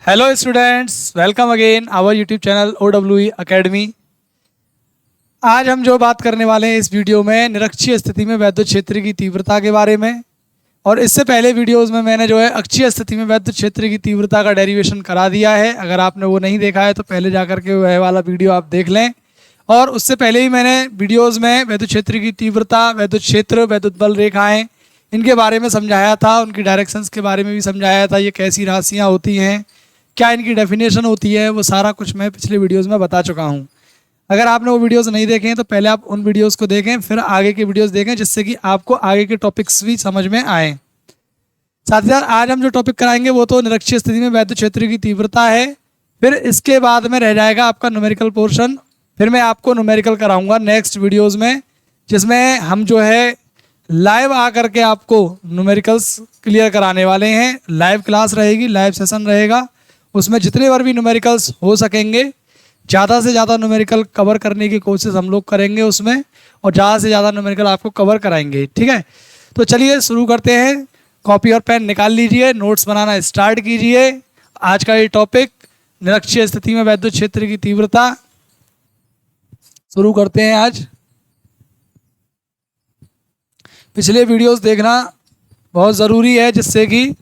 Hello students, welcome again our YouTube channel OWE academy. आज हम जो बात करने वाले हैं इस वीडियो में निरक्षीय स्थिति में वैद्युत क्षेत्र की तीव्रता के बारे में। और इससे पहले वीडियोस में मैंने जो है अक्षीय स्थिति में वैद्युत क्षेत्र की तीव्रता का डेरिवेशन करा दिया है। अगर आपने वो नहीं देखा है तो पहले जाकर के वह वाला वीडियो आप देख लें। और उससे पहले ही मैंने वीडियोज़ में वैद्युत क्षेत्र की तीव्रता, वैद्युत क्षेत्र, वैद्युत बल रेखाएँ इनके बारे में समझाया था, उनकी डायरेक्शंस के बारे में भी समझाया था। ये कैसी राशियाँ होती हैं, क्या इनकी डेफिनेशन होती है, वो सारा कुछ मैं पिछले वीडियोस में बता चुका हूँ। अगर आपने वो वीडियोस नहीं देखे हैं तो पहले आप उन वीडियोस को देखें, फिर आगे के वीडियोस देखें, जिससे कि आपको आगे के टॉपिक्स भी समझ में आए। साथ ही साथ आज हम जो टॉपिक कराएंगे वो तो निरक्षीय स्थिति में वैद्युत क्षेत्र की तीव्रता है। फिर इसके बाद में रह जाएगा आपका न्यूमेरिकल पोर्शन। फिर मैं आपको न्यूमेरिकल कराऊंगा नेक्स्ट वीडियोज़ में, जिसमें हम जो है लाइव आकर के आपको न्यूमेरिकल्स क्लियर कराने वाले हैं। लाइव क्लास रहेगी, लाइव सेशन रहेगा, उसमें जितने बार भी न्यूमेरिकल्स हो सकेंगे ज़्यादा से ज़्यादा न्यूमेरिकल कवर करने की कोशिश हम लोग करेंगे उसमें, और ज़्यादा से ज़्यादा न्यूमेरिकल आपको कवर कराएंगे। ठीक है, तो चलिए शुरू करते हैं। कॉपी और पेन निकाल लीजिए, नोट्स बनाना स्टार्ट कीजिए। आज का ये टॉपिक निरक्षीय स्थिति में वैद्युत क्षेत्र की तीव्रता शुरू करते हैं आज। पिछले वीडियोस देखना बहुत ज़रूरी है, जिससे कि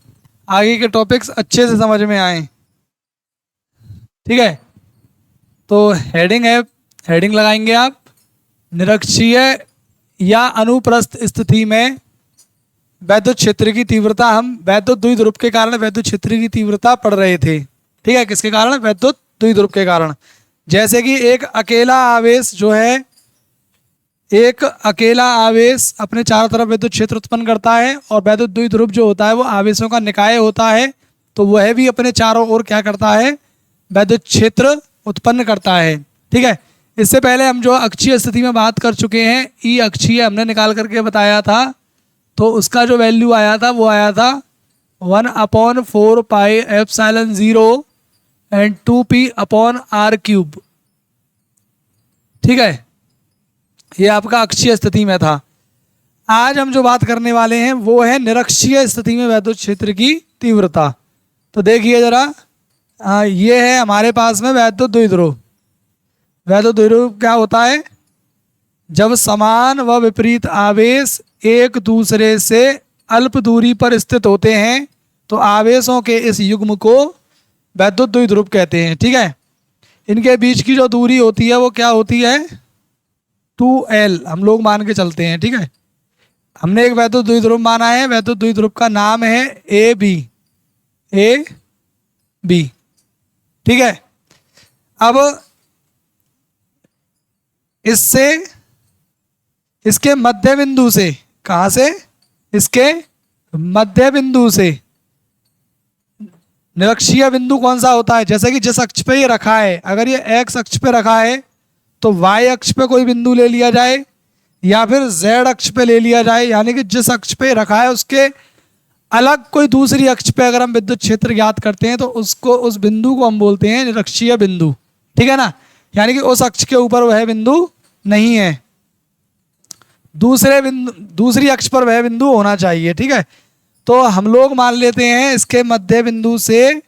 आगे के टॉपिक्स अच्छे से समझ में आएँ। ठीक है, तो हेडिंग है, हेडिंग लगाएंगे आप, निरक्षीय या अनुप्रस्थ स्थिति में वैद्युत क्षेत्र की तीव्रता। हम वैद्युत द्विध्रुव के कारण वैद्युत क्षेत्र की तीव्रता पढ़ रहे थे। ठीक है, किसके कारण? वैद्युत द्विध्रुव के कारण। जैसे कि एक अकेला आवेश जो है, एक अकेला आवेश अपने चारों तरफ वैद्युत क्षेत्र उत्पन्न करता है, और वैद्युत द्विध्रुव जो होता है वो आवेशों का निकाय होता है, तो वह भी अपने चारों ओर क्या करता है? वैद्युत क्षेत्र उत्पन्न करता है। ठीक है, इससे पहले हम जो अक्षीय स्थिति में बात कर चुके हैं, ई अक्षीय हमने निकाल करके बताया था, तो उसका जो वैल्यू आया था वो आया था 1/4 पाई एप्सिलॉन 0 एंड 2p/r³। ठीक है, ये आपका अक्षीय स्थिति में था। आज हम जो बात करने वाले हैं वो है निरक्षीय स्थिति में वैद्युत क्षेत्र की तीव्रता। तो देखिए जरा, ये है हमारे पास में वैद्युत द्विध्रुव। वैद्युत द्विध्रुव क्या होता है? जब समान व विपरीत आवेश एक दूसरे से अल्प दूरी पर स्थित होते हैं तो आवेशों के इस युग्म को वैद्युत द्विध्रुव कहते हैं। ठीक है, इनके बीच की जो दूरी होती है वो क्या होती है? 2l हम लोग मान के चलते हैं। ठीक है, हमने एक वैद्युत द्विध्रुव माना है, वैद्युत द्विध्रुव का नाम है AB। ठीक है, अब इससे इसके मध्य बिंदु से, कहाँ से? इसके मध्य बिंदु से निरक्षीय बिंदु कौन सा होता है? जैसे कि जिस अक्ष पे ये रखा है, अगर ये x अक्ष पे रखा है तो y अक्ष पे कोई बिंदु ले लिया जाए, या फिर z अक्ष पे ले लिया जाए, यानी कि जिस अक्ष पे रखा है उसके अलग कोई दूसरी अक्ष पे अगर हम विद्युत क्षेत्र ज्ञात करते हैं तो उसको, उस बिंदु को हम बोलते हैं निरक्षीय बिंदु। ठीक है ना, यानी कि उस अक्ष के ऊपर वह बिंदु नहीं है, दूसरी अक्ष पर वह बिंदु होना चाहिए। ठीक है, तो हम लोग मान लेते हैं इसके मध्य बिंदु से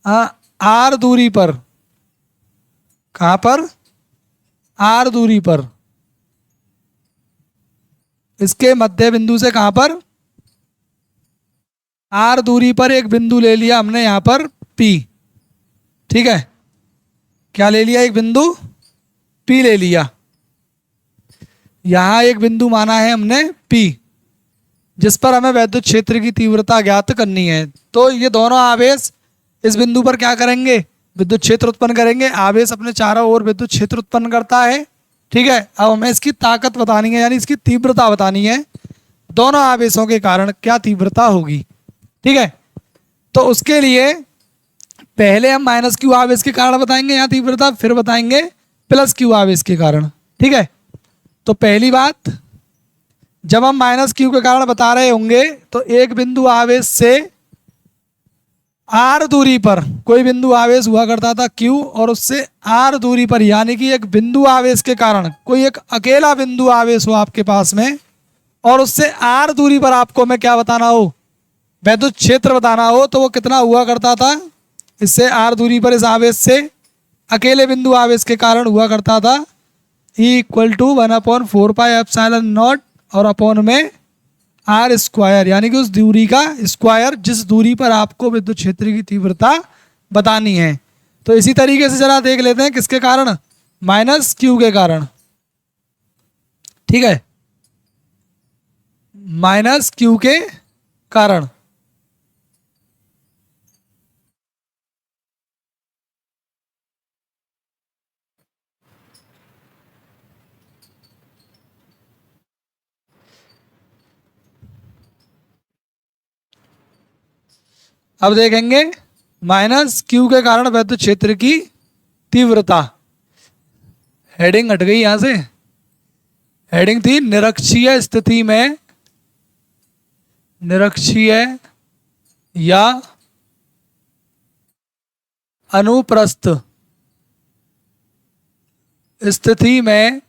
r दूरी पर, कहाँ पर? r दूरी पर, इसके मध्य बिंदु से कहाँ पर? r दूरी पर एक बिंदु ले लिया हमने यहाँ पर P। ठीक है, क्या ले लिया? एक बिंदु P ले लिया। यहाँ एक बिंदु माना है हमने P, जिस पर हमें वैद्युत क्षेत्र की तीव्रता ज्ञात करनी है। तो ये दोनों आवेश इस बिंदु पर क्या करेंगे? विद्युत क्षेत्र उत्पन्न करेंगे। आवेश अपने चारों ओर विद्युत क्षेत्र उत्पन्न करता है। ठीक है, अब हमें इसकी ताकत बतानी है, यानी इसकी तीव्रता बतानी है, दोनों आवेशों के कारण क्या तीव्रता होगी। ठीक है, तो उसके लिए पहले हम -q आवेश के कारण बताएंगे यहाँ तीव्रता, फिर बताएंगे +q आवेश के कारण। ठीक है, तो पहली बात, जब हम -q के कारण बता रहे होंगे तो एक बिंदु आवेश से r दूरी पर कोई बिंदु आवेश हुआ करता था q, और उससे r दूरी पर, यानी कि एक बिंदु आवेश के कारण कोई एक अकेला बिंदु आवेश हो आपके पास में, और उससे r दूरी पर आपको मैं क्या बताना हो? वैद्युत क्षेत्र बताना हो, तो वो कितना हुआ करता था? इससे आर दूरी पर इस आवेश से अकेले बिंदु आवेश के कारण हुआ करता था ई इक्वल टू 1/4πε0 और अपॉन में आर स्क्वायर, यानी कि उस दूरी का स्क्वायर जिस दूरी पर आपको विद्युत क्षेत्र की तीव्रता बतानी है। तो इसी तरीके से जरा देख लेते हैं किसके कारण, माइनस क्यू के कारण। ठीक है, माइनस क्यू के कारण। अब देखेंगे माइनस क्यू के कारण विद्युत क्षेत्र की तीव्रता। हेडिंग हट गई यहां से, हेडिंग थी निरक्षीय स्थिति में, निरक्षीय या अनुप्रस्थ स्थिति में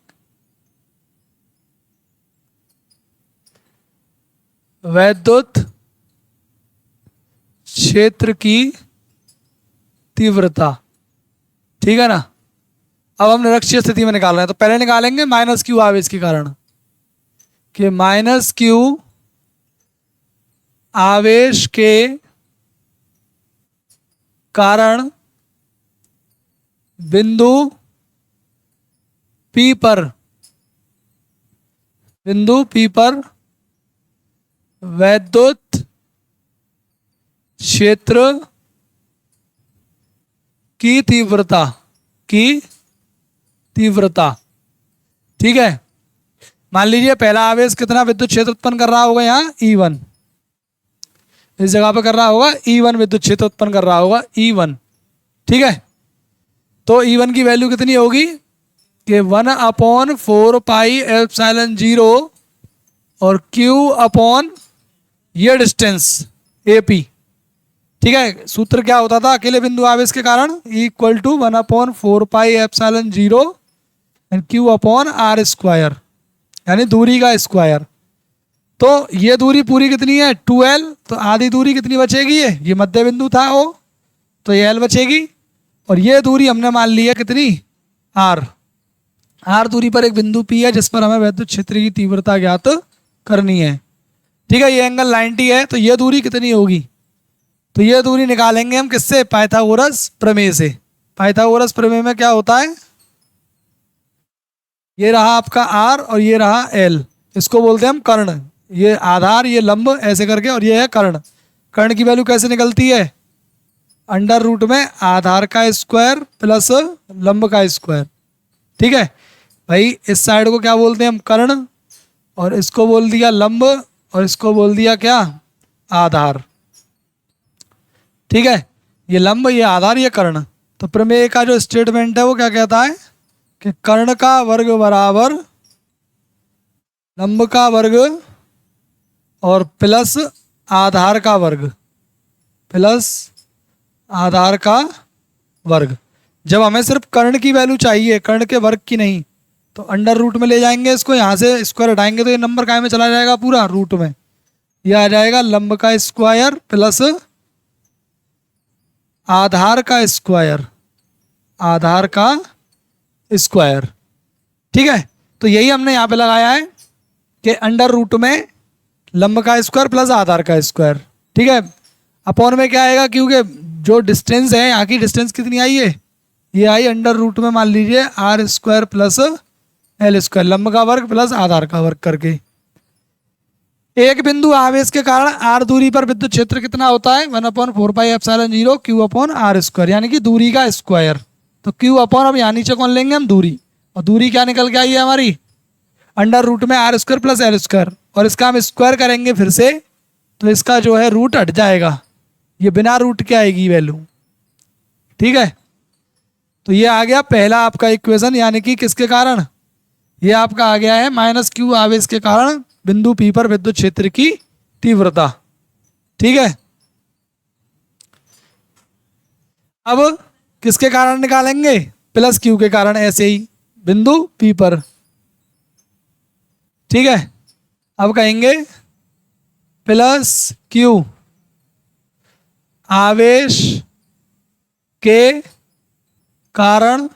विद्युत क्षेत्र की तीव्रता। ठीक है ना। अब हम निरक्षीय स्थिति में निकाल रहे हैं, तो पहले निकालेंगे माइनस क्यू आवेश के कारण, कि माइनस क्यू आवेश के कारण बिंदु P पर, बिंदु P पर विद्युत क्षेत्र की तीव्रता, की तीव्रता। ठीक है, मान लीजिए पहला आवेश कितना विद्युत क्षेत्र उत्पन्न कर रहा होगा, यहाँ E1, इस जगह पे कर रहा होगा E1 विद्युत क्षेत्र उत्पन्न कर रहा होगा E1। ठीक है, तो E1 की वैल्यू कितनी होगी कि 1/4πε0 और Q अपॉन ये डिस्टेंस AP। ठीक है, सूत्र क्या होता था अकेले बिंदु आवेश के कारण, equal to 1/4πε0 and Q upon R square, यानी दूरी का स्क्वायर। तो ये दूरी पूरी कितनी है 2L, तो आधी दूरी कितनी बचेगी, ये मध्य बिंदु था वो, तो ये L बचेगी। और ये दूरी हमने मान ली है कितनी R, R दूरी पर एक बिंदु P है जिस पर हमें विद्युत क्षेत्र की तीव्रता ज्ञात करनी है। ठीक है, ये एंगल 90 है, तो ये दूरी कितनी होगी, तो ये दूरी निकालेंगे हम किससे, पाइथागोरस प्रमेय से। पाइथागोरस प्रमेय में क्या होता है, ये रहा आपका R और ये रहा L, इसको बोलते हैं हम कर्ण, ये आधार ये लंब ऐसे करके, और ये है कर्ण। कर्ण की वैल्यू कैसे निकलती है, अंडर रूट में आधार का स्क्वायर प्लस लंब का स्क्वायर। ठीक है भाई, इस साइड को क्या बोलते हैं हम, कर्ण, और इसको बोल दिया लंब, और इसको बोल दिया क्या, आधार। ठीक है, ये लंब ये आधार ये कर्ण। तो प्रमेय का जो स्टेटमेंट है वो क्या कहता है कि कर्ण का वर्ग बराबर लंब का वर्ग और प्लस आधार का वर्ग, प्लस आधार का वर्ग। जब हमें सिर्फ कर्ण की वैल्यू चाहिए, कर्ण के वर्ग की नहीं, तो अंडर रूट में ले जाएंगे इसको, यहाँ से स्क्वायर हटाएंगे तो ये नंबर काय में चला जाएगा, पूरा रूट में। ये आ जाएगा लंब का स्क्वायर प्लस आधार का स्क्वायर, आधार का स्क्वायर। ठीक है, तो यही हमने यहाँ पे लगाया है कि अंडर रूट में लंब का स्क्वायर प्लस आधार का स्क्वायर। ठीक है, अपॉन में क्या आएगा, क्योंकि जो डिस्टेंस है यहाँ की डिस्टेंस कितनी आई है, ये आई अंडर रूट में मान लीजिए R square plus L square, लंब का वर्ग प्लस आधार का वर्ग करके। एक बिंदु आवेश के कारण आर दूरी पर विद्युत क्षेत्र कितना होता है, 1/4πε0 Q अपॉन आर स्क्वायर, यानी कि दूरी का स्क्वायर। तो Q अपॉन, अब यहाँ नीचे कौन लेंगे हम, दूरी, और दूरी क्या निकल के आई है हमारी, अंडर रूट में R square plus L square, और इसका हम स्क्वायर करेंगे फिर से, तो इसका जो है रूट हट जाएगा, ये बिना रूट के आएगी वैल्यू। ठीक है, तो ये आ गया पहला आपका इक्वेशन, यानी कि किसके कारण, ये आपका आ गया है माइनस क्यू आवेश के कारण बिंदु P पर विद्युत क्षेत्र की तीव्रता। ठीक है, अब किसके कारण निकालेंगे, प्लस क्यू के कारण, ऐसे ही बिंदु P पर। ठीक है, अब कहेंगे प्लस क्यू आवेश के कारण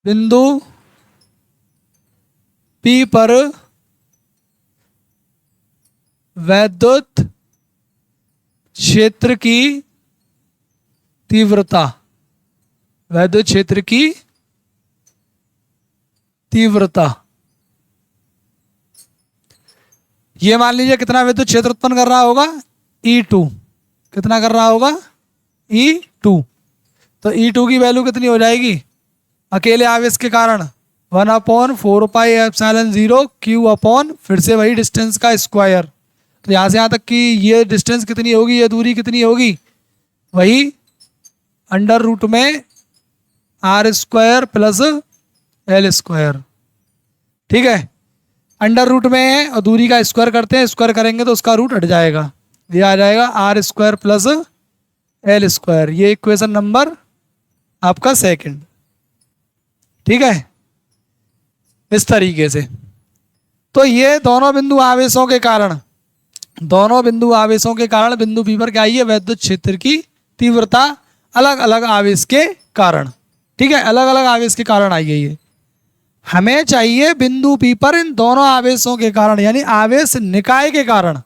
बिंदु P पर वैद्युत क्षेत्र की तीव्रता, वैद्युत क्षेत्र की तीव्रता, ये मान लीजिए कितना विद्युत क्षेत्र उत्पन्न कर रहा होगा, E2। कितना कर रहा होगा, E2। तो E2 की वैल्यू कितनी हो जाएगी, अकेले आवेश के कारण 1/4πε0 Q अपॉन फिर से वही डिस्टेंस का स्क्वायर। तो यहाँ से यहाँ तक कि ये डिस्टेंस कितनी होगी, ये दूरी कितनी होगी, वही अंडर रूट में R² प्लस L²। ठीक है, अंडर रूट में है और दूरी का स्क्वायर करते हैं, स्क्वायर करेंगे तो उसका रूट हट जाएगा, ये आ जाएगा R² प्लस L²। ये इक्वेशन नंबर आपका सेकंड। ठीक है, इस तरीके से। तो ये दोनों बिंदु आवेशों के कारण, दोनों बिंदु आवेशों के कारण बिंदु P पर क्या आई है, वैद्युत क्षेत्र की तीव्रता अलग अलग आवेश के कारण। ठीक है, अलग अलग आवेश के कारण आई है ये। हमें चाहिए बिंदु P पर इन दोनों आवेशों के कारण, यानी आवेश निकाय के कारण।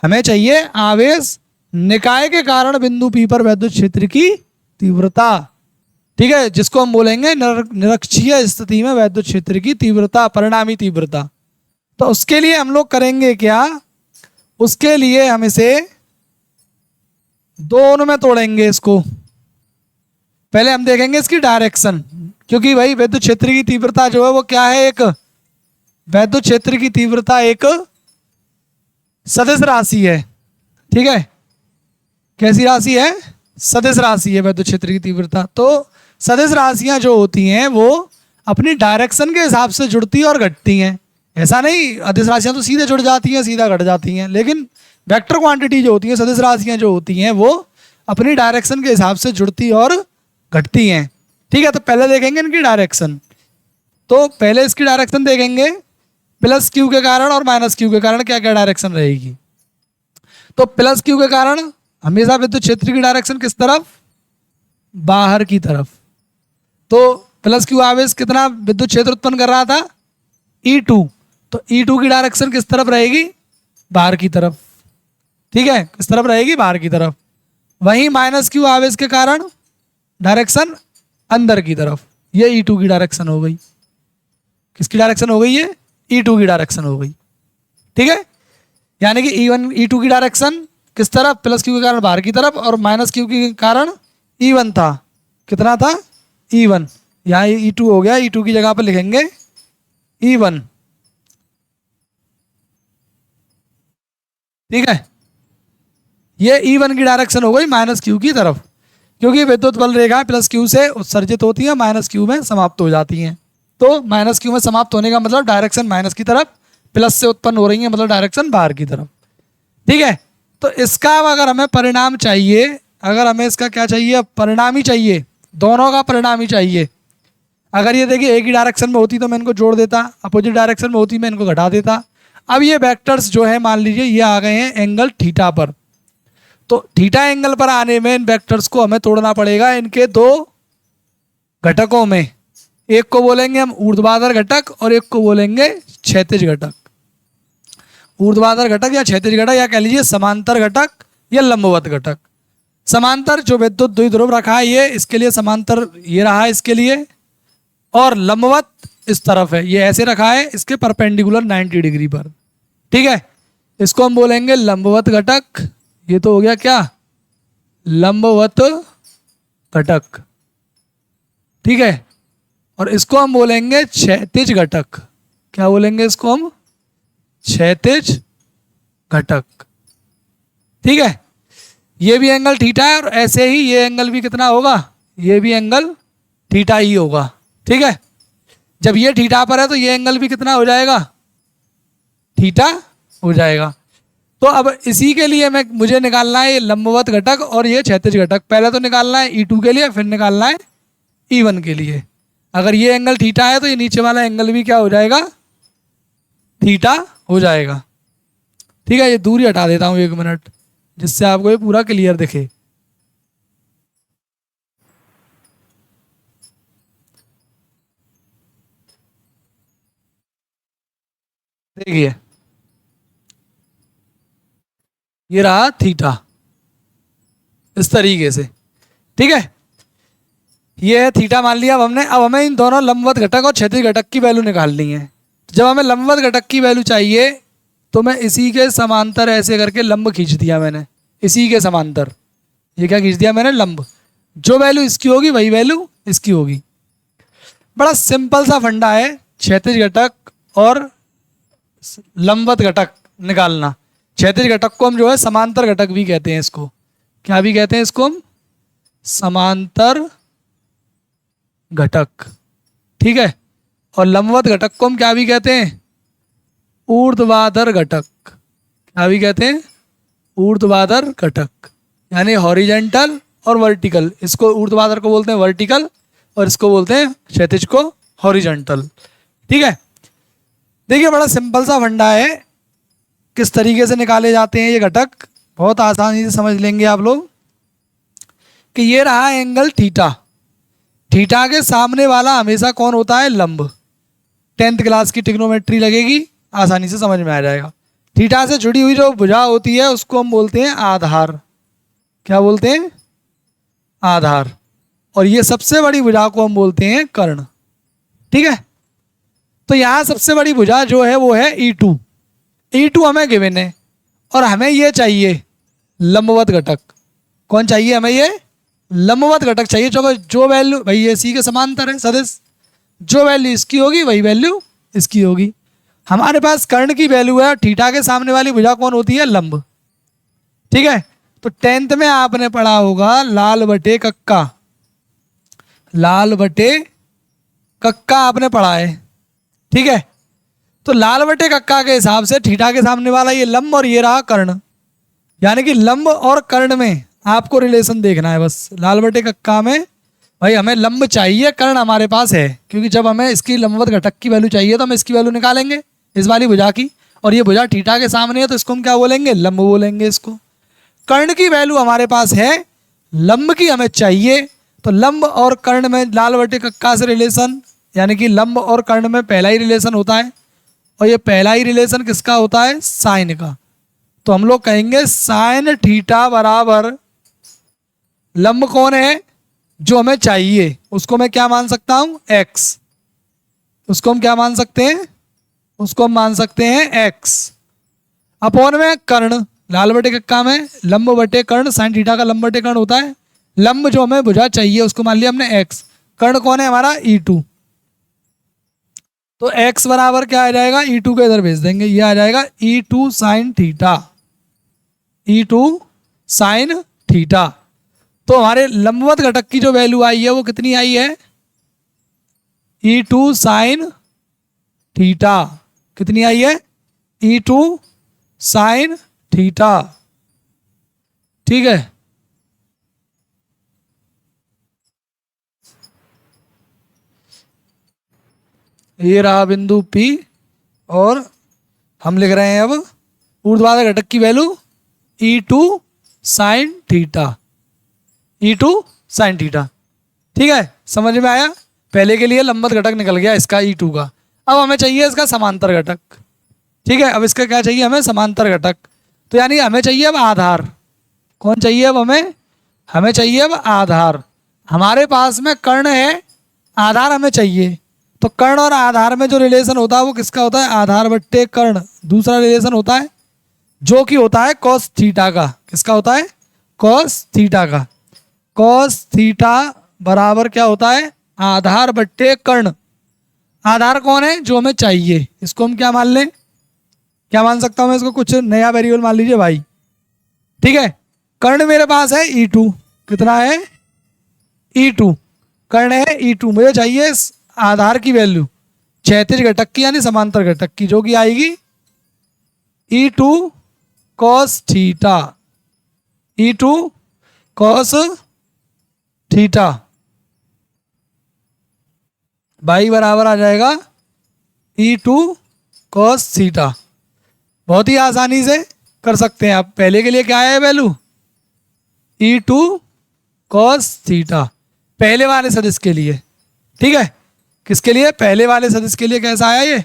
हमें चाहिए आवेश निकाय के कारण बिंदु P पर वैद्युत क्षेत्र की तीव्रता। ठीक है, जिसको हम बोलेंगे निरक्षीय स्थिति में वैद्युत क्षेत्र की तीव्रता, परिणामी तीव्रता। तो उसके लिए हम लोग करेंगे क्या, उसके लिए हम इसे दोनों में तोड़ेंगे इसको। पहले हम देखेंगे इसकी डायरेक्शन, क्योंकि भाई वैद्युत क्षेत्र की तीव्रता जो है वो क्या है, एक वैद्युत क्षेत्र की तीव्रता एक सदिश राशि है। ठीक है, कैसी राशि है, सदिश राशि है वैद्युत क्षेत्र की तीव्रता। तो सदिश राशियां जो होती हैं वो अपनी डायरेक्शन के हिसाब से जुड़ती और घटती हैं। ऐसा नहीं अदिश राशियां तो सीधे जुड़ जाती हैं, सीधा घट जाती हैं, लेकिन वेक्टर क्वांटिटी जो होती है, सदिश राशियां जो होती हैं वो अपनी डायरेक्शन के हिसाब से जुड़ती और घटती हैं। ठीक है, तो पहले देखेंगे इनकी डायरेक्शन। तो पहले इसकी डायरेक्शन देखेंगे, प्लस क्यू के कारण और माइनस क्यू के कारण क्या क्या डायरेक्शन रहेगी। तो प्लस क्यू के कारण हमेशा विद्युत क्षेत्र की डायरेक्शन किस तरफ, बाहर की तरफ। तो प्लस क्यू आवेश कितना विद्युत क्षेत्र उत्पन्न कर रहा था, E2। तो E2 की डायरेक्शन किस तरफ रहेगी, बाहर की तरफ। ठीक है, किस तरफ रहेगी, बाहर की तरफ। वहीं माइनस क्यू आवेश के कारण डायरेक्शन अंदर की तरफ। ये E2 की डायरेक्शन हो गई। किसकी डायरेक्शन हो गई, ये E2 की डायरेक्शन हो गई। ठीक है, यानी कि E1 E2 की डायरेक्शन किस तरफ, प्लस क्यू के कारण बाहर की तरफ, और माइनस क्यू के कारण E1 था, कितना था, E1। यहाँ E2 हो गया, E2 की जगह पर लिखेंगे E1। ठीक है, ये E1 की डायरेक्शन हो गई माइनस क्यू की तरफ, क्योंकि विद्युत बल रेखाएं प्लस क्यू से उत्सर्जित होती हैं, माइनस क्यू में समाप्त हो जाती हैं। तो माइनस क्यू में समाप्त होने का मतलब डायरेक्शन माइनस की तरफ, प्लस से उत्पन्न हो रही है मतलब डायरेक्शन बाहर की तरफ। ठीक है, तो इसका अगर हमें परिणाम चाहिए, अगर हमें इसका क्या चाहिए, परिणाम ही चाहिए, दोनों का परिणाम ही चाहिए। अगर ये देखिए एक ही डायरेक्शन में होती तो मैं इनको जोड़ देता, अपोजिट डायरेक्शन में होती मैं इनको घटा देता। अब ये वेक्टर्स जो है मान लीजिए ये आ गए हैं एंगल थीटा पर, तो थीटा एंगल पर आने में इन वेक्टर्स को हमें तोड़ना पड़ेगा इनके दो घटकों में। एक को बोलेंगे हम ऊर्ध्वाधर घटक और एक को बोलेंगे क्षैतिज घटक। ऊर्ध्वाधर घटक या क्षैतिज घटक, या कह लीजिए समांतर घटक या लंबवत घटक। समांतर जो विद्युत द्विध्रुव रखा है ये, इसके लिए समांतर ये रहा है इसके लिए, और लंबवत इस तरफ है, ये ऐसे रखा है इसके परपेंडिकुलर 90 डिग्री पर। ठीक है, इसको हम बोलेंगे लंबवत घटक। ये तो हो गया क्या, लंबवत घटक। ठीक है, और इसको हम बोलेंगे क्षैतिज घटक। क्या बोलेंगे इसको हम, क्षैतिज घटक। ठीक है, ये भी एंगल थीटा है और ऐसे ही ये एंगल भी कितना होगा, ये भी एंगल थीटा ही होगा। ठीक है, जब ये थीटा पर है तो ये एंगल भी कितना हो जाएगा, थीटा हो जाएगा। तो अब इसी के लिए मुझे निकालना है ये लंबवत घटक और ये क्षैतिज घटक। पहले तो निकालना है E2 के लिए, फिर निकालना है E1 के लिए। अगर ये एंगल थीटा है तो ये नीचे वाला एंगल भी क्या हो जाएगा, थीटा हो जाएगा। ठीक है, ये दूरी हटा देता हूँ 1 मिनट। जिससे आपको ये पूरा क्लियर दिखे। देखिए ये रहा थीटा इस तरीके से, ठीक है। ये है थीटा मान लिया अब हमने। अब हमें इन दोनों लंबवत घटक और क्षैतिज घटक की वैल्यू निकालनी है। जब हमें लंबवत घटक की वैल्यू चाहिए तो मैं इसी के समांतर ऐसे करके लंब खींच दिया मैंने, इसी के समांतर। ये क्या खींच दिया मैंने? लंब। जो वैल्यू इसकी होगी वही वैल्यू इसकी होगी। बड़ा सिंपल सा फंडा है क्षैतिज घटक और लंबवत घटक निकालना। क्षैतिज घटक को हम जो है समांतर घटक भी कहते हैं, इसको क्या भी कहते हैं? इसको हम समांतर घटक, ठीक है। और लंबवत घटक को हम क्या भी कहते हैं? ऊर्ध्वाधर घटक। क्या भी कहते हैं? ऊर्ध्वाधर घटक, यानी हॉरिजेंटल और वर्टिकल। इसको ऊर्ध्वाधर को बोलते हैं वर्टिकल और इसको बोलते हैं क्षैतिज को हॉरिजेंटल, ठीक है। देखिए बड़ा सिंपल सा फंडा है, किस तरीके से निकाले जाते हैं ये घटक बहुत आसानी से समझ लेंगे आप लोग। कि ये रहा एंगल थीटा, थीटा के सामने वाला हमेशा कौन होता है? लंब। 10th क्लास की ट्रिग्नोमेट्री लगेगी, आसानी से समझ में आ जाएगा। थीटा से जुड़ी हुई जो भुजा होती है उसको हम बोलते हैं आधार। क्या बोलते हैं? आधार। और ये सबसे बड़ी भुजा को हम बोलते हैं कर्ण, ठीक है। तो यहाँ सबसे बड़ी भुजा जो है वो है E2। E2 हमें गिवन है और हमें ये चाहिए लंबवत घटक। कौन चाहिए हमें? ये लंबवत घटक चाहिए। जो वैल्यू भाई ये सी के समांतर है सदिश, जो वैल्यू इसकी होगी वही वैल्यू इसकी होगी। हमारे पास कर्ण की वैल्यू है, थीटा के सामने वाली भुजा कौन होती है? लंब, ठीक है। तो 10th में आपने पढ़ा होगा लाल बटे कक्का, लाल बटे कक्का आपने पढ़ा है, ठीक है। तो लाल बटे कक्का के हिसाब से थीटा के सामने वाला ये लंब और ये रहा कर्ण, यानी कि लंब और कर्ण में आपको रिलेशन देखना है बस। लाल बटे कक्का में भाई हमें लंब चाहिए, कर्ण हमारे पास है, क्योंकि जब हमें इसकी लंबवत घटक की वैल्यू चाहिए तो हम इसकी वैल्यू निकालेंगे इस वाली भुजा की, और ये भुजा थीटा के सामने है तो इसको हम क्या बोलेंगे? लंब बोलेंगे इसको। कर्ण की वैल्यू हमारे पास है, लंब की हमें चाहिए, तो लंब और कर्ण में लाल बटे कक्का से रिलेशन, यानी कि लंब और कर्ण में पहला ही रिलेशन होता है, और ये पहला ही रिलेशन किसका होता है? साइन का। तो हम लोग कहेंगे साइन थीटा बराबर लंब कौन है जो हमें चाहिए, उसको मैं क्या मान सकता हूं? x। उसको हम क्या मान सकते हैं? उसको हम मान सकते हैं x अपॉन में कर्ण। लाल बटे कक्का में लंब बटे कर्ण, साइन थीटा का लंब बटे कर्ण होता है। लंब जो हमें भुजा चाहिए उसको मान लिया हमने x, कर्ण कौन है हमारा? E2। तो x बराबर क्या आ जाएगा? E2 के इधर भेज देंगे, ये आ जाएगा E2 sine theta, E2 sine theta. तो हमारे लंबवत घटक की जो वैल्यू आई है वो कितनी आई है? E2 sine theta. कितनी आई है? E2 साइन थीटा, ठीक है। ये रहा बिंदु P और हम लिख रहे हैं अब ऊर्ध्वाधर घटक की value E2 sine theta, E2 sine theta, ठीक है। समझ में आया? पहले के लिए लंबवत घटक निकल गया इसका E2 का। अब हमें चाहिए इसका समांतर घटक, ठीक है। अब इसका क्या चाहिए हमें? समांतर घटक। तो यानी हमें चाहिए अब आधार। कौन चाहिए अब हमें? हमें चाहिए अब आधार। हमारे पास में कर्ण है, आधार हमें चाहिए। तो कर्ण और आधार में जो रिलेशन होता है वो किसका होता है? आधार बट्टे कर्ण। दूसरा रिलेशन होता है जो कि होता है कॉस थीटा का। किसका होता है? कॉस थीटा का। कॉस थीटा बराबर क्या होता है? आधार बट्टे कर्ण। आधार कौन है? जो हमें चाहिए। इसको हम क्या मान लें? क्या मान सकता हूं मैं इसको? कुछ नया वेरिएबल मान लीजिए भाई, ठीक है। कर्ण मेरे पास है E2। कितना है? E2 कर्ण है E2। मुझे चाहिए इस आधार की वैल्यू क्षैतिज घटक की यानी समांतर घटक की, जो कि आएगी E2 cos theta, E2 cos theta by बराबर आ जाएगा E2 कॉस थीटा। बहुत ही आसानी से कर सकते हैं आप। पहले के लिए क्या है वैल्यू, E2 cos थीटा, पहले वाले सदिश के लिए, ठीक है। किसके लिए, पहले वाले सदिश के लिए कैसा आया ये,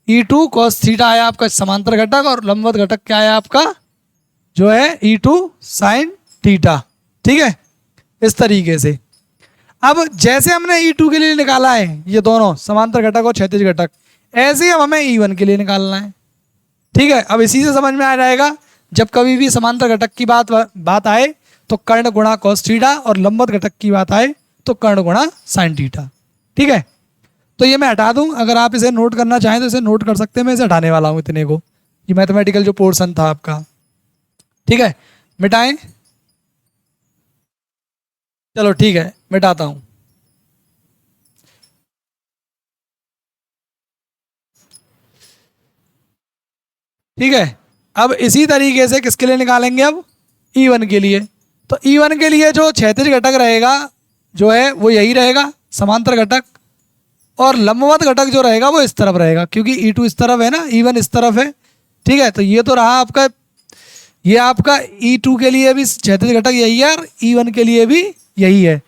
E2 cos थीटा आया आपका समांतर घटक, और लंबवत घटक क्या आया आपका, जो है E2 sin थीटा, ठीक है। इस तरीके से अब जैसे हमने E2 के लिए निकाला है ये दोनों समांतर घटक और क्षैतिज घटक, ऐसे ही अब हमें E1 के लिए निकालना है, ठीक है। अब इसी से समझ में आ जाएगा, जब कभी भी समांतर घटक की बात आए तो कर्ण गुणा cos थीटा, और लंबवत घटक की बात आए तो कर्ण गुणा sin थीटा, ठीक है। तो ये मैं हटा दूं, अगर आप इसे नोट करना चाहें तो इसे नोट कर सकते हैं, मैं इसे हटाने वाला हूं इतने को, ये मैथमेटिकल जो पोर्शन था आपका, ठीक है। मिटाएं, चलो ठीक है मिटाता हूं। ठीक है, अब इसी तरीके से किसके लिए निकालेंगे, अब E1 के लिए। तो E1 के लिए जो क्षैतिज घटक रहेगा जो है वो यही रहेगा समांतर घटक, और लंबवत घटक जो रहेगा वो इस तरफ रहेगा, क्योंकि E2 इस तरफ है ना, E1 इस तरफ है, ठीक है। तो ये तो रहा आपका, ये आपका E2 के लिए भी क्षैतिज घटक यही है, और E1 के लिए भी यही है,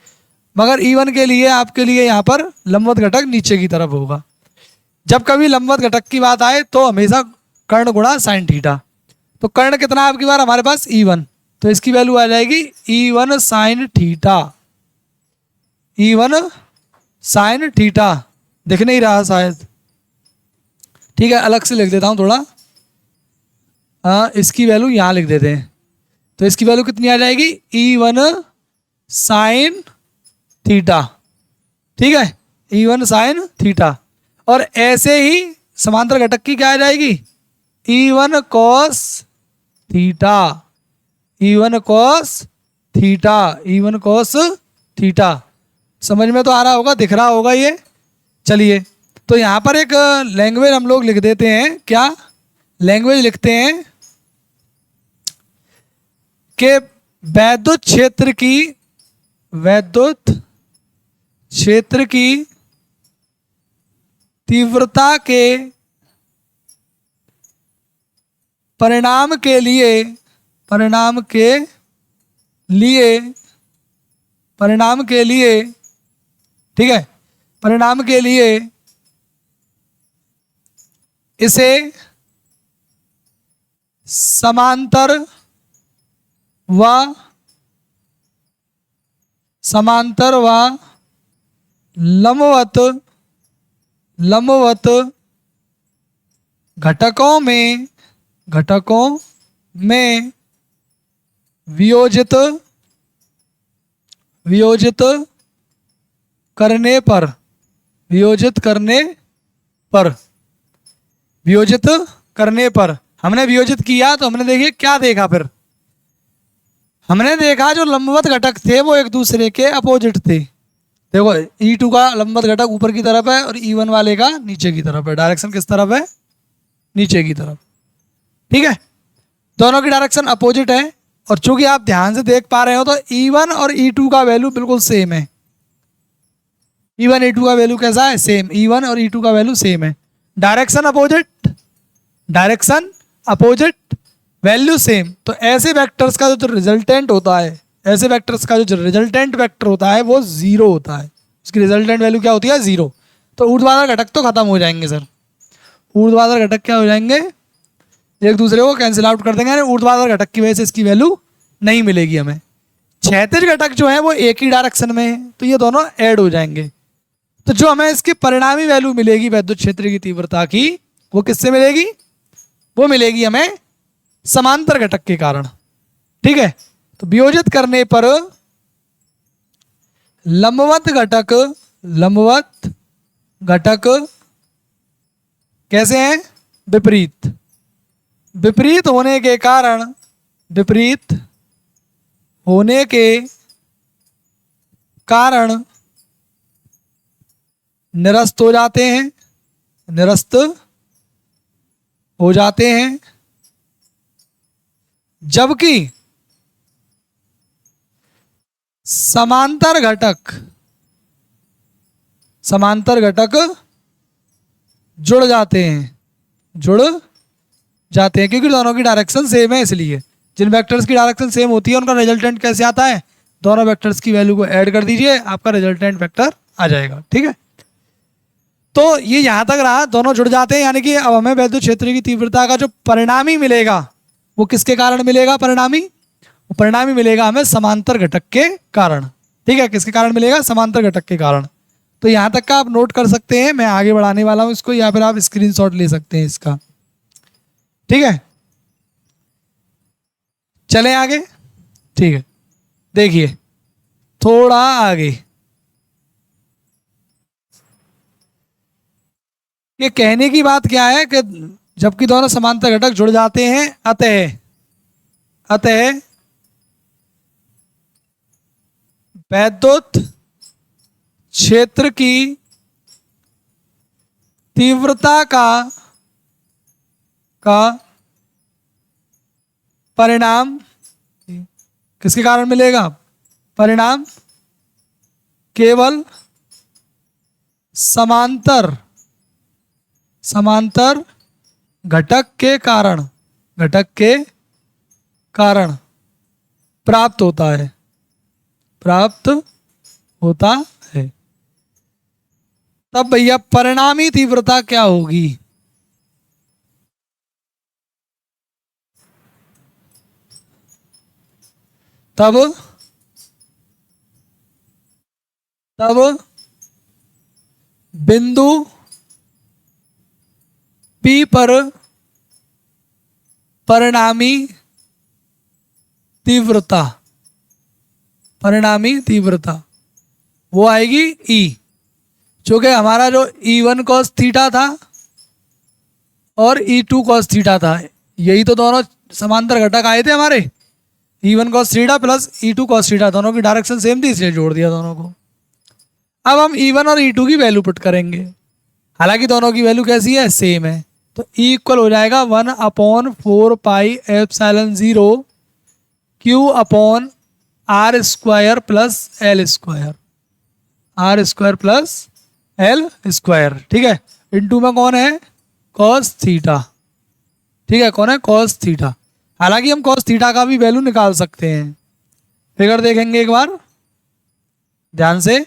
मगर E1 के लिए आपके लिए यहाँ पर लंबवत घटक नीचे की तरफ होगा। जब कभी लंबवत घटक की बात आए तो हमेशा कर्ण गुणा साइन थीटा। तो कर्ण कितना आपकी बार हमारे पास E1, तो इसकी वैल्यू आ जाएगी E1 sine theta, E1 sine theta, दिख नहीं रहा शायद, ठीक है अलग से लिख देता हूँ थोड़ा, इसकी वैल्यू यहाँ लिख देते हैं। तो इसकी वैल्यू कितनी आ जाएगी, E1 साइन थीटा, ठीक है, E1 साइन थीटा। और ऐसे ही समांतर घटक की क्या आ जाएगी, E1 cos theta, E1 cos theta, E1 cos theta. समझ में तो आ रहा होगा, दिख रहा होगा ये। चलिए, तो यहाँ पर एक लैंग्वेज हम लोग लिख देते हैं, क्या लैंग्वेज लिखते हैं कि वैद्युत क्षेत्र की तीव्रता के परिणाम के लिए ठीक है, परिणाम के लिए इसे समांतर व लंबवत घटकों में वियोजित करने पर हमने वियोजित किया तो हमने देखिए क्या देखा, फिर हमने देखा जो लंबवत घटक थे वो एक दूसरे के अपोजिट थे। देखो E2 का लंबवत घटक ऊपर की तरफ है और E1 वाले का नीचे की तरफ है। डायरेक्शन किस तरफ है, नीचे की तरफ, ठीक है। दोनों की डायरेक्शन अपोजिट है, और चूंकि आप ध्यान से देख पा रहे हो तो E1 और E2 का वैल्यू बिल्कुल सेम है। E1 E2 का वैल्यू कैसा है, सेम, E1 और E2 का वैल्यू सेम है। Direction opposite value same. तो ऐसे वेक्टर्स का जो रिजल्टेंट होता है, ऐसे वेक्टर्स का जो रिजल्टेंट वेक्टर होता है वो जीरो होता है, उसकी रिजल्टेंट वैल्यू क्या होती है, जीरो। तो ऊर्ध्वाधर घटक तो खत्म हो जाएंगे सर, ऊर्ध्वाधर घटक क्या हो जाएंगे, एक दूसरे को कैंसिल आउट कर देंगे, यानी ऊर्ध्वाधर घटक की वजह से इसकी वैल्यू नहीं मिलेगी हमें। क्षैतिज घटक जो है वो एक ही डायरेक्शन में है, तो ये दोनों ऐड हो जाएंगे। तो जो हमें इसकी परिणामी वैल्यू मिलेगी वैद्युत क्षेत्र की तीव्रता की, वो किससे मिलेगी, वो मिलेगी हमें समांतर घटक के कारण, ठीक है। तो वियोजित करने पर लंबवत घटक कैसे हैं, विपरीत होने के कारण निरस्त हो जाते हैं, जबकि समांतर घटक जुड़ जाते हैं, क्योंकि दोनों की डायरेक्शन सेम है इसलिए। जिन वेक्टर्स की डायरेक्शन सेम होती है उनका रिजल्टेंट कैसे आता है, दोनों वेक्टर्स की वैल्यू को ऐड कर दीजिए, आपका रिजल्टेंट वेक्टर आ जाएगा। ठीक है, तो ये यहाँ तक रहा, दोनों जुड़ जाते हैं, यानी कि अब हमें वैद्युत क्षेत्र की तीव्रता का जो परिणामी मिलेगा वो किसके कारण मिलेगा, परिणामी, वो परिणामी मिलेगा हमें समांतर घटक के कारण। ठीक है, किसके कारण मिलेगा, समांतर घटक के कारण। तो यहाँ तक का आप नोट कर सकते हैं, मैं आगे बढ़ाने वाला हूँ इसको, या फिर आप स्क्रीनशॉट ले सकते हैं इसका। ठीक है, चलें आगे। ठीक है, देखिए थोड़ा आगे, ये कहने की बात क्या है कि जबकि दोनों समांतर घटक जुड़ जाते हैं, अतः वैद्युत क्षेत्र की तीव्रता का परिणाम किसके कारण मिलेगा, परिणाम केवल समांतर घटक के कारण प्राप्त होता है। तब भैया परिणामी तीव्रता क्या होगी, तब बिंदु P पर परिणामी तीव्रता वो आएगी E, जो कि हमारा जो E1 cos थीटा था और E2 cos थीटा था, यही तो दोनों समांतर घटक आए थे हमारे, E1 cos theta plus E2 cos theta, दोनों की डायरेक्शन सेम थी इसलिए जोड़ दिया दोनों को। अब हम E1 और E2 की वैल्यू पुट करेंगे, हालांकि दोनों की वैल्यू कैसी है, सेम है, तो E इक्वल हो जाएगा 1/4 pi epsilon 0 Q upon R square plus L square, plus L square. ठीक है, इनटू में कौन है, cos थीटा। ठीक है, कौन है, cos थीटा। हालांकि हम cos थीटा का भी वैल्यू निकाल सकते हैं, फिगर देखेंगे एक बार ध्यान से।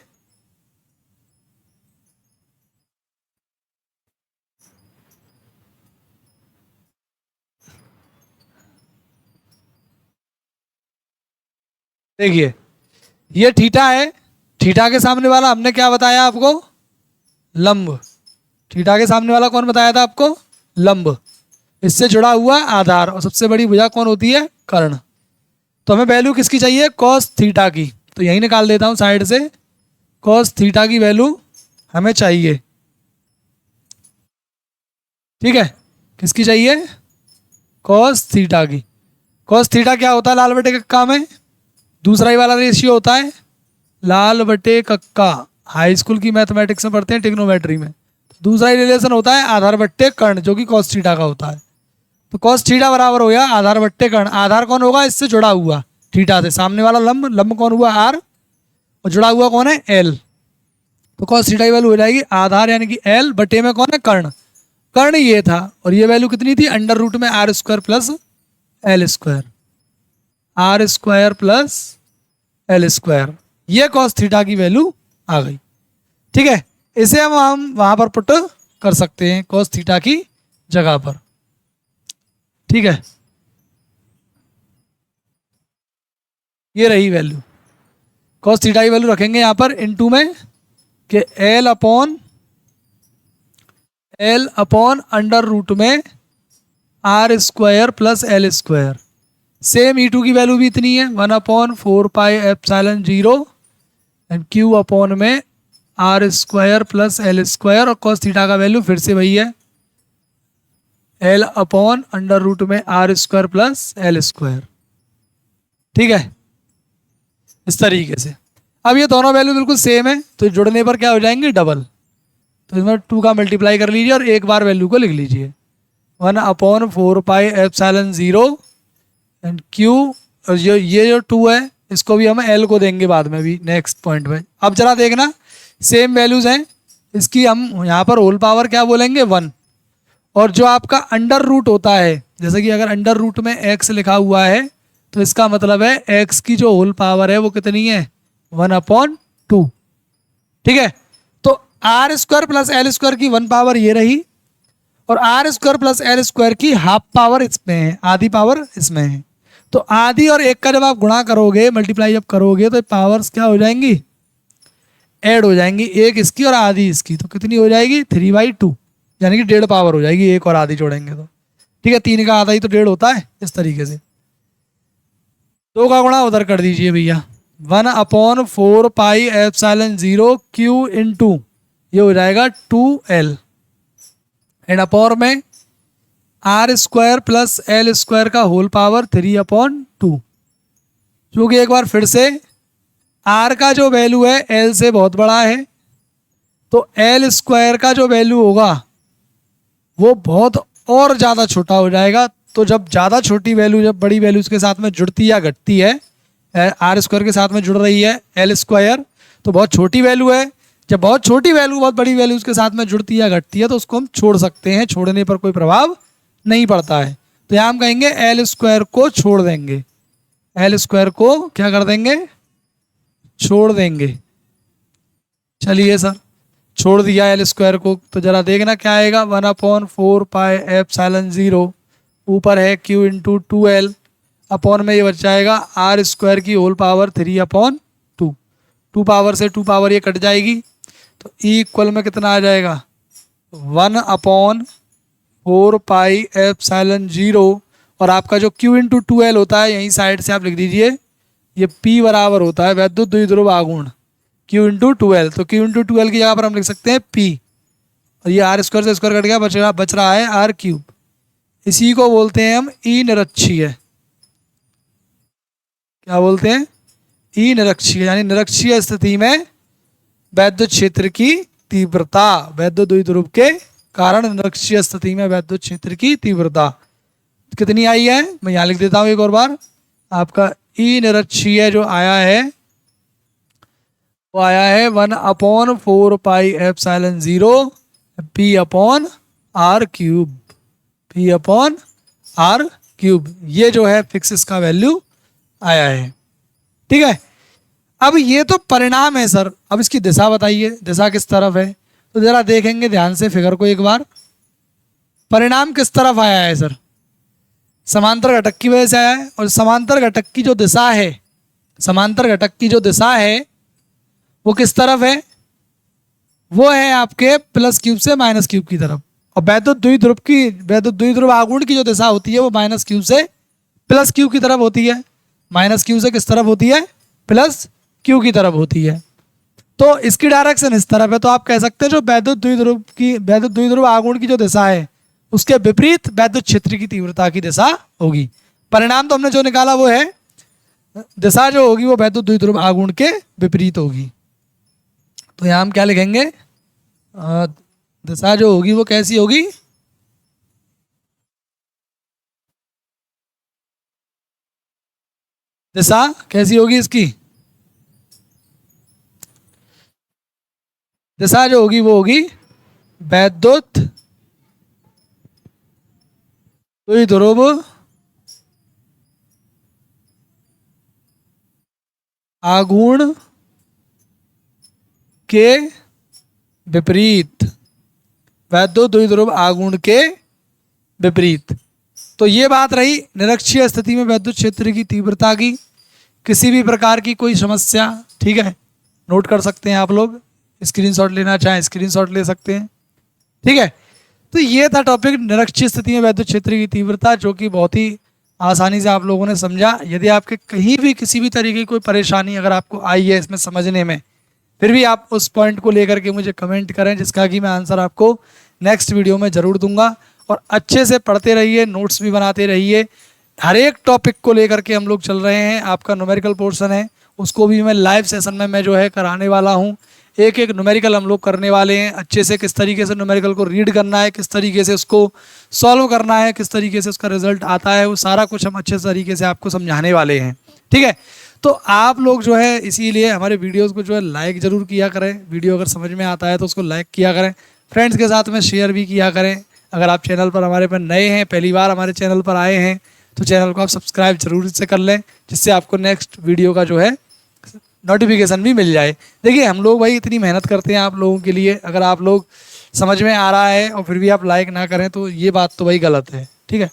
देखिए ये थीटा है, थीटा के सामने वाला हमने क्या बताया आपको, लंब। थीटा के सामने वाला कौन बताया था आपको, लंब। इससे जुड़ा हुआ आधार, और सबसे बड़ी भुजा कौन होती है, कर्ण। तो हमें वैल्यू किसकी चाहिए, cos थीटा की, तो यही निकाल देता हूं साइड से, cos थीटा की वैल्यू हमें चाहिए। ठीक है, किसकी चाहिए, cos थीटा की। cos थीटा क्या होता है, लाल बटे कक्का में दूसरा ही वाला रेशियो होता है, लाल बटे कक्का, हाई स्कूल की मैथमेटिक्स में पढ़ते हैं, ट्रिग्नोमेट्री में। दूसरा ही रिलेशन होता है आधार बट्टे कर्ण, जो कि cos थीटा का होता है। तो cos थीटा बराबर हो गया आधार बट्टे कर्ण, आधार कौन होगा, इससे जुड़ा हुआ थीटा से, सामने वाला लंब, लंब कौन हुआ R, और जुड़ा हुआ कौन है L। तो cos थीटा की वैल्यू हो जाएगी आधार यानी कि L बटे में कौन है, कर्ण। कर्ण ये था, और ये वैल्यू कितनी थी, अंडर रूट में R square plus L square, R square plus L square, ये cos थीटा की वैल्यू आ गई। ठीक है, इसे हम वहां पर पुट कर सकते हैं cos थीटा की जगह पर। ठीक है, ये रही वैल्यू, cos थीटा की वैल्यू रखेंगे यहाँ पर इनटू में कि L अपॉन अंडर रूट में R square plus L square. Same E2 की वैल्यू भी इतनी है, 1/4 pi epsilon 0 and Q upon में R square plus L square, और cos थीटा का वैल्यू फिर से वही है, L अपॉन अंडर रूट में R square plus L square. ठीक है, इस तरीके से। अब ये दोनों वैल्यू बिल्कुल सेम है, तो जुड़ने पर क्या हो जाएंगे, डबल। तो इसमें 2 का मल्टीप्लाई कर लीजिए और एक बार वैल्यू को लिख लीजिए, 1/4 पाई एप्सिलॉन 0 एंड Q, और ये जो 2 है इसको भी हम L को देंगे बाद में भी नेक्स्ट पॉइंट में। अब जरा देखना, सेम वैल्यूज हैं, इसकी हम यहाँ पर होल पावर क्या बोलेंगे, 1, और जो आपका अंडर रूट होता है जैसे कि अगर अंडर रूट में x लिखा हुआ है तो इसका मतलब है x की जो होल पावर है वो कितनी है, 1/2। ठीक है, तो R square plus L square की 1 पावर ये रही और R square plus L square की हाफ पावर इसमें है, आधी पावर इसमें है। तो आधी और एक का जब आप गुणा करोगे, मल्टीप्लाई जब करोगे, तो पावर्स क्या हो जाएंगी, ऐड हो जाएंगी, एक इसकी और आधी इसकी। तो कितनी हो जाएगी, 3/2, यानी कि 1.5 पावर हो जाएगी, एक और आधी जोड़ेंगे तो। ठीक है, 3 का आधा ही तो 1.5 होता है। इस तरीके से 2 का गुणा उधर कर दीजिए भैया, 1/4πε0 Q इंटू ये हो जाएगा 2L एंड अपॉर में R square plus L square का होल पावर 3/2। क्योंकि एक बार फिर से आर का जो वैल्यू है एल से बहुत बड़ा है, तो एल स्क्वायर का जो वैल्यू होगा वो बहुत और ज़्यादा छोटा हो जाएगा। तो जब ज़्यादा छोटी वैल्यू जब बड़ी वैल्यू उसके साथ में जुड़ती या घटती है, आर स्क्वायर के साथ में जुड़ रही है एल स्क्वायर, तो बहुत छोटी वैल्यू है। जब बहुत छोटी वैल्यू बहुत बड़ी वैल्यू उसके साथ में जुड़ती या घटती है तो उसको हम छोड़ सकते हैं, छोड़ने पर कोई प्रभाव नहीं पड़ता है। तो यहाँ हम कहेंगे एल स्क्वायर को छोड़ देंगे, एल स्क्वायर को क्या कर देंगे, छोड़ देंगे। चलिए सर, छोड़ दिया एल स्क्वायर को, तो जरा देखना क्या आएगा, 1/4πε0 ऊपर है Q इंटू 2L अपॉन में ये बच जाएगा आर स्क्वायर की होल पावर 3/2। 2 पावर से 2 पावर ये कट जाएगी, तो ई इक्वल में कितना आ जाएगा, 1/4πε0 और आपका जो Q इंटू 2L होता है यहीं साइड से आप लिख दीजिए, ये P बराबर होता है वैद्युत द्विध्रुव आघूर्ण Q इंटू 2L। तो Q इंटू 2L की जगह पर हम लिख सकते हैं P, और ये आर स्क्वायर से स्क्वायर कट गया, बच रहा है r³। इसी को बोलते हैं हम ई निरक्षीय। क्या बोलते हैं, ई निरक्षीय, यानी निरक्षीय स्थिति में वैद्युत क्षेत्र की तीव्रता, वैद्युत द्विध्रुव के कारण निरक्षीय स्थिति में वैद्युत क्षेत्र की तीव्रता कितनी आई है, मैं यहाँ लिख देता हूँ एक और बार। आपका ई निरक्षीय जो आया है वो आया है 1/4πε0 P/r³, P/r³, ये जो है फिक्स इसका वैल्यू आया है। ठीक है, अब ये तो परिणाम है सर, अब इसकी दिशा बताइए, दिशा किस तरफ है। तो जरा देखेंगे ध्यान से फिगर को एक बार, परिणाम किस तरफ आया है सर, समांतर घटक की वजह से आया है। और समांतर घटक की जो दिशा है, समांतर घटक की जो दिशा है वो किस तरफ है, वो है आपके +Q से -Q की तरफ। और वैद्युत द्विध्रुव आघूर्ण की जो दिशा होती है वो -Q से +Q की तरफ होती है, -Q से किस तरफ होती है, +Q की तरफ होती है। तो इसकी डायरेक्शन इस तरफ है, तो आप कह सकते हैं जो वैद्युत द्विध्रुव आघूर्ण की जो दिशा है उसके विपरीत वैद्युत क्षेत्र की तीव्रता की दिशा होगी। परिणाम तो हमने जो निकाला वो है, दिशा जो होगी वो वैद्युत द्विध्रुव आघूर्ण के विपरीत होगी। तो यहाँ हम क्या लिखेंगे, दिशा जो होगी वो कैसी होगी, दिशा कैसी होगी इसकी, दिशा जो होगी वो होगी वैद्युत द्विध्रुव आघूर्ण के विपरीत, वैद्युत द्विध्रुव आघूर्ण के विपरीत। तो ये बात रही निरक्षीय स्थिति में वैद्युत क्षेत्र की तीव्रता की। किसी भी प्रकार की कोई समस्या, ठीक है, नोट कर सकते हैं आप लोग, स्क्रीनशॉट लेना चाहें स्क्रीनशॉट ले सकते हैं। ठीक है, तो ये था टॉपिक निरक्षीय स्थिति में वैद्युत क्षेत्र की तीव्रता, जो कि बहुत ही आसानी से आप लोगों ने समझा। यदि आपके कहीं भी किसी भी तरीके की कोई परेशानी अगर आपको आई है इसमें समझने में, फिर भी आप उस पॉइंट को लेकर के मुझे कमेंट करें, जिसका कि मैं आंसर आपको नेक्स्ट वीडियो में ज़रूर दूंगा। और अच्छे से पढ़ते रहिए, नोट्स भी बनाते रहिए। हर एक टॉपिक को लेकर के हम लोग चल रहे हैं। आपका न्यूमेरिकल पोर्शन है उसको भी मैं लाइव सेशन में मैं जो है कराने वाला हूँ। एक एक न्यूमेरिकल हम लोग करने वाले हैं, अच्छे से किस तरीके से न्यूमेरिकल को रीड करना है, किस तरीके से उसको सॉल्व करना है, किस तरीके से उसका रिजल्ट आता है, वो सारा कुछ हम अच्छे तरीके से आपको समझाने वाले हैं। ठीक है, तो आप लोग जो है इसीलिए हमारे वीडियोस को जो है लाइक ज़रूर किया करें। वीडियो अगर समझ में आता है तो उसको लाइक किया करें, फ्रेंड्स के साथ में शेयर भी किया करें। अगर आप चैनल पर हमारे पर नए हैं, पहली बार हमारे चैनल पर आए हैं, तो चैनल को आप सब्सक्राइब जरूर से कर लें, जिससे आपको नेक्स्ट वीडियो का जो है नोटिफिकेशन भी मिल जाए। देखिए हम लोग भाई इतनी मेहनत करते हैं आप लोगों के लिए, अगर आप लोग समझ में आ रहा है और फिर भी आप लाइक ना करें तो ये बात तो भाई गलत है। ठीक है,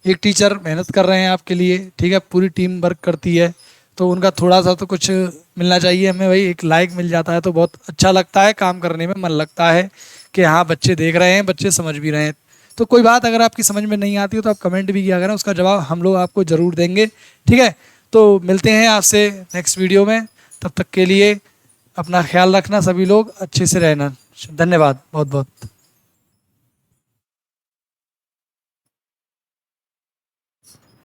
एक टीचर मेहनत कर रहे हैं आपके लिए, ठीक है, पूरी टीम वर्क करती है, तो उनका थोड़ा सा तो कुछ मिलना चाहिए हमें भाई। एक लाइक मिल जाता है तो बहुत अच्छा लगता है, काम करने में मन लगता है कि हाँ बच्चे देख रहे हैं, बच्चे समझ भी रहे हैं। तो कोई बात अगर आपकी समझ में नहीं आती हो तो आप कमेंट भी किया करें, उसका जवाब हम लोग आपको ज़रूर देंगे। ठीक है, तो मिलते हैं आपसे नेक्स्ट वीडियो में, तब तक के लिए अपना ख्याल रखना, सभी लोग अच्छे से रहना। धन्यवाद बहुत बहुत।